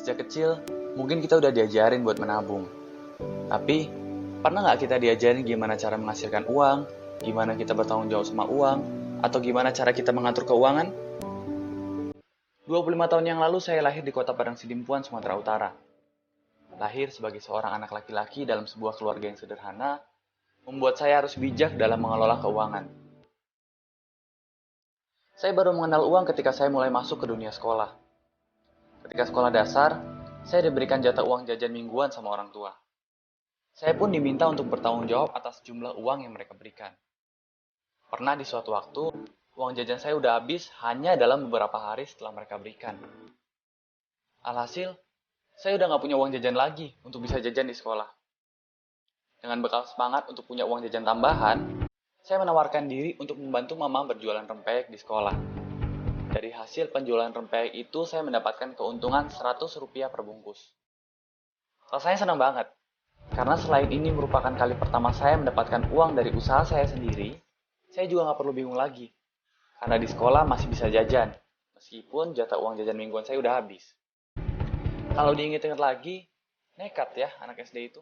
Sejak kecil, mungkin kita udah diajarin buat menabung. Tapi, pernah nggak kita diajarin gimana cara menghasilkan uang, gimana kita bertanggung jawab sama uang, atau gimana cara kita mengatur keuangan? 25 tahun yang lalu saya lahir di kota Padang Sidimpuan, Sumatera Utara. Lahir sebagai seorang anak laki-laki dalam sebuah keluarga yang sederhana, membuat saya harus bijak dalam mengelola keuangan. Saya baru mengenal uang ketika saya mulai masuk ke dunia sekolah. Ketika sekolah dasar, saya diberikan jatah uang jajan mingguan sama orang tua. Saya pun diminta untuk bertanggung jawab atas jumlah uang yang mereka berikan. Pernah di suatu waktu, uang jajan saya udah habis hanya dalam beberapa hari setelah mereka berikan. Alhasil, saya udah nggak punya uang jajan lagi untuk bisa jajan di sekolah. Dengan bekal semangat untuk punya uang jajan tambahan, saya menawarkan diri untuk membantu mama berjualan rempeyek di sekolah. Dari hasil penjualan rempeyek itu, saya mendapatkan keuntungan Rp100 per bungkus. Rasanya senang banget, karena selain ini merupakan kali pertama saya mendapatkan uang dari usaha saya sendiri, saya juga nggak perlu bingung lagi. Karena di sekolah masih bisa jajan, meskipun jatah uang jajan mingguan saya udah habis. Kalau diingat-ingat lagi, nekat ya anak SD itu.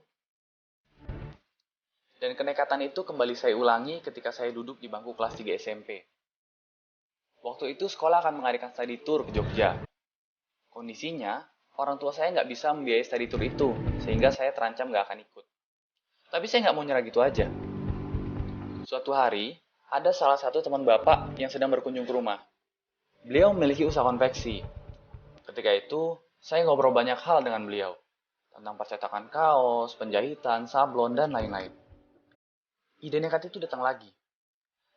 Dan kenekatan itu kembali saya ulangi ketika saya duduk di bangku kelas 3 SMP. Waktu itu sekolah akan mengadakan study tour ke Jogja. Kondisinya, orang tua saya nggak bisa membiayai study tour itu, sehingga saya terancam nggak akan ikut. Tapi saya nggak mau nyerah gitu aja. Suatu hari, ada salah satu teman bapak yang sedang berkunjung ke rumah. Beliau memiliki usaha konveksi. Ketika itu, saya ngobrol banyak hal dengan beliau. Tentang percetakan kaos, penjahitan, sablon, dan lain-lain. Ide nekat itu datang lagi.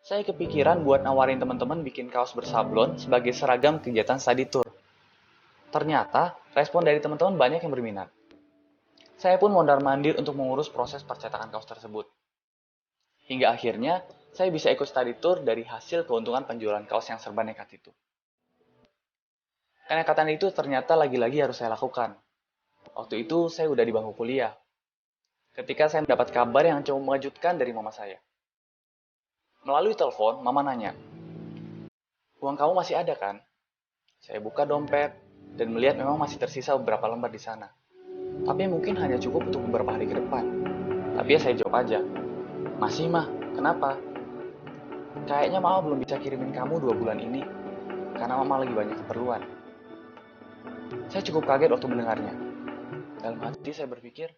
Saya kepikiran buat nawarin teman-teman bikin kaos bersablon sebagai seragam kegiatan study tour. Ternyata, respon dari teman-teman banyak yang berminat. Saya pun mondar-mandir untuk mengurus proses percetakan kaos tersebut. Hingga akhirnya, saya bisa ikut study tour dari hasil keuntungan penjualan kaos yang serba nekat itu. Kenekatan itu ternyata lagi-lagi harus saya lakukan. Waktu itu, saya udah di bangku kuliah. Ketika saya mendapat kabar yang cukup mengejutkan dari mama saya. Melalui telepon, mama nanya, "Uang kamu masih ada kan?" Saya buka dompet dan melihat memang masih tersisa beberapa lembar di sana. Tapi mungkin hanya cukup untuk beberapa hari ke depan. Tapi ya saya jawab aja, "Masih mah, kenapa?" "Kayaknya mama belum bisa kirimin kamu 2 bulan ini, karena mama lagi banyak keperluan." Saya cukup kaget waktu mendengarnya. Dalam hati saya berpikir,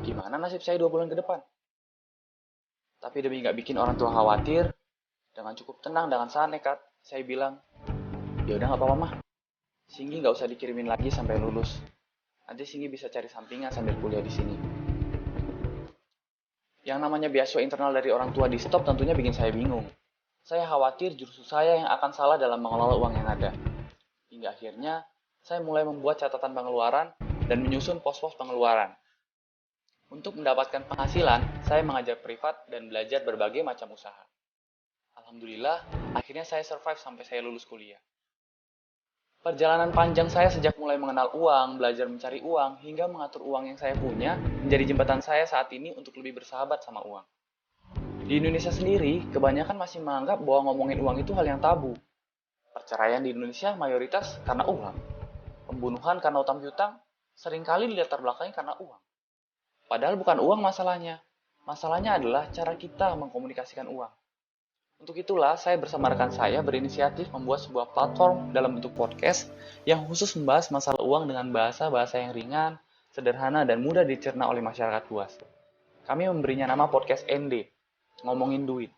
gimana nasib saya 2 bulan ke depan? Tapi demi gak bikin orang tua khawatir, dengan cukup tenang, dengan sangat nekat, saya bilang, "Ya udah gak apa-apa mah. Singgi gak usah dikirimin lagi sampai lulus. Nanti Singgi bisa cari sampingan sambil kuliah di sini." Yang namanya beasiswa internal dari orang tua di stop tentunya bikin saya bingung. Saya khawatir justru saya yang akan salah dalam mengelola uang yang ada. Hingga akhirnya, saya mulai membuat catatan pengeluaran dan menyusun pos-pos pengeluaran. Untuk mendapatkan penghasilan, saya mengajar privat dan belajar berbagai macam usaha. Alhamdulillah, akhirnya saya survive sampai saya lulus kuliah. Perjalanan panjang saya sejak mulai mengenal uang, belajar mencari uang, hingga mengatur uang yang saya punya, menjadi jembatan saya saat ini untuk lebih bersahabat sama uang. Di Indonesia sendiri, kebanyakan masih menganggap bahwa ngomongin uang itu hal yang tabu. Perceraian di Indonesia mayoritas karena uang. Pembunuhan karena utang piutang seringkali dilatar belakangi karena uang. Padahal bukan uang masalahnya. Masalahnya adalah cara kita mengkomunikasikan uang. Untuk itulah, saya bersama rekan saya berinisiatif membuat sebuah platform dalam bentuk podcast yang khusus membahas masalah uang dengan bahasa-bahasa yang ringan, sederhana, dan mudah dicerna oleh masyarakat luas. Kami memberinya nama podcast ND, ngomongin duit.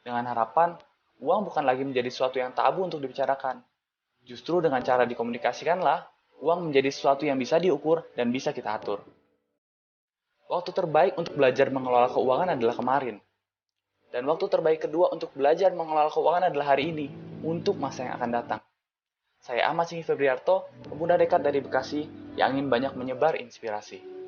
Dengan harapan, uang bukan lagi menjadi sesuatu yang tabu untuk dibicarakan. Justru dengan cara dikomunikasikanlah, uang menjadi sesuatu yang bisa diukur dan bisa kita atur. Waktu terbaik untuk belajar mengelola keuangan adalah kemarin. Dan waktu terbaik kedua untuk belajar mengelola keuangan adalah hari ini, untuk masa yang akan datang. Saya Ahmad Singgi Febriarto, pemuda dekat dari Bekasi yang ingin banyak menyebar inspirasi.